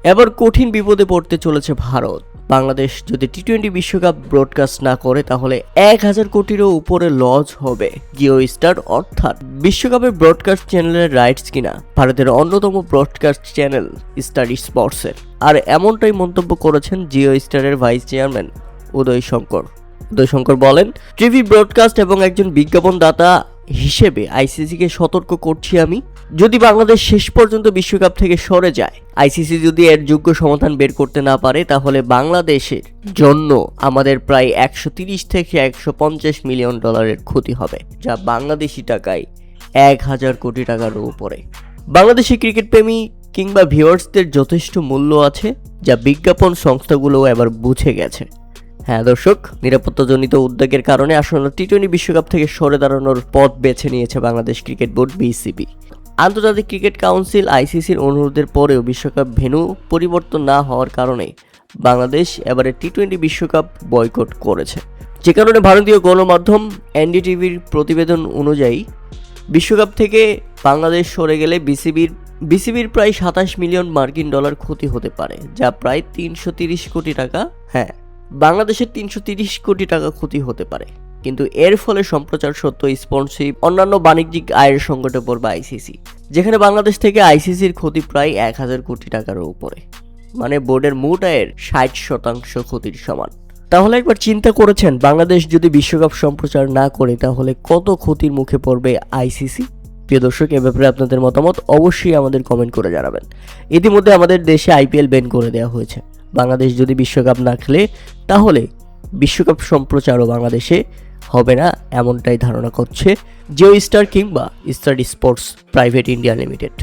এবার কঠিন বিপদে পড়তে চলেছে ভারত। বাংলাদেশ যদি টি-20 বিশ্বকাপ ব্রডকাস্ট না করে তাহলে 1000 কোটিরও উপরে লস হবে জিও স্টার, অর্থাৎ বিশ্বকাপের ব্রডকাস্ট চ্যানেলের রাইটস কিনা ভারতের অন্যতম ব্রডকাস্ট চ্যানেল স্টার স্পোর্টসের। আর এমনটাই মন্তব্য করেছেন জিও স্টারের ভাইস চেয়ারম্যান উদয় শঙ্কর বলেন, টিভি ব্রডকাস্ট এবং একজন বিজ্ঞাপনদাতা হিসেবে আইসিসিকে সতর্ক করছি আমি, যদি বাংলাদেশ শেষ পর্যন্ত বিশ্বকাপ থেকে সরে যায়, আইসিসি যদি এর যোগ্য সমাধান বের করতে না পারে, তাহলে বাংলাদেশের জন্য আমাদের প্রায় 130 থেকে 150 মিলিয়ন ডলারের ক্ষতি হবে, যা বাংলাদেশি টাকায় 1000 কোটি টাকার উপরে। বাংলাদেশি ক্রিকেট প্রেমী কিংবা ভিউয়ার্সদের যথেষ্ট মূল্য আছে, যা বিজ্ঞাপন সংস্থাগুলোও এবার বুঝে গেছে। হ্যাঁ দর্শক, নিরাপত্তাজনিত উদ্বেগের কারণে আসন্ন টি-20 বিশ্বকাপ থেকে সরে দাঁড়ানোর পথ বেছে নিয়েছে বাংলাদেশ ক্রিকেট বোর্ড বিসিবি। আন্তর্জাতিক ক্রিকেট কাউন্সিল আইসিসির অনুরোধের পরেও বিশ্বকাপ ভেন্যু পরিবর্তন না হওয়ার কারণে বাংলাদেশ এবারে টি-20 বিশ্বকাপ বয়কট করেছে, যে কারণে ভারতীয় গণমাধ্যম এনডিটিভির প্রতিবেদন অনুযায়ী বিশ্বকাপ থেকে বাংলাদেশ সরে গেলে বিসিবির প্রায় 27 মিলিয়ন মার্কিন ডলার ক্ষতি হতে পারে, যা প্রায় 330 কোটি টাকা। হ্যাঁ, বাংলাদেশের 330 কোটি টাকা ক্ষতি হতে পারে, কিন্তু এর ফলে সম্প্রচার সত্ত্ব, স্পন্সরশিপ, অন্যান্য বাণিজ্যিক আয়ের সংকটে পড়বে আইসিসি, যেখানে বাংলাদেশ থেকে আইসিসির ক্ষতি প্রায় 1000 কোটি টাকার উপরে, মানে বোর্ডের মোট আয়ের 60% ক্ষতির সমান। তাহলে একবার চিন্তা করেছেন, বাংলাদেশ যদি বিশ্বকাপ সম্প্রচার না করে তাহলে কত ক্ষতির মুখে পড়বে আইসিসি? প্রিয় দর্শক, এ ব্যাপারে আপনাদের মতামত অবশ্যই আমাদের কমেন্ট করে জানাবেন। ইতিমধ্যে আমাদের দেশে আইপিএল ব্যান করে দেওয়া হয়েছে। বাংলাদেশ যদি বিশ্বকাপ না খেলে তাহলে বিশ্বকাপ সম্প্রচারও বাংলাদেশে হবে না, এমনটাই ধারণা করছে জিও স্টার কিংবা star sports private India limited.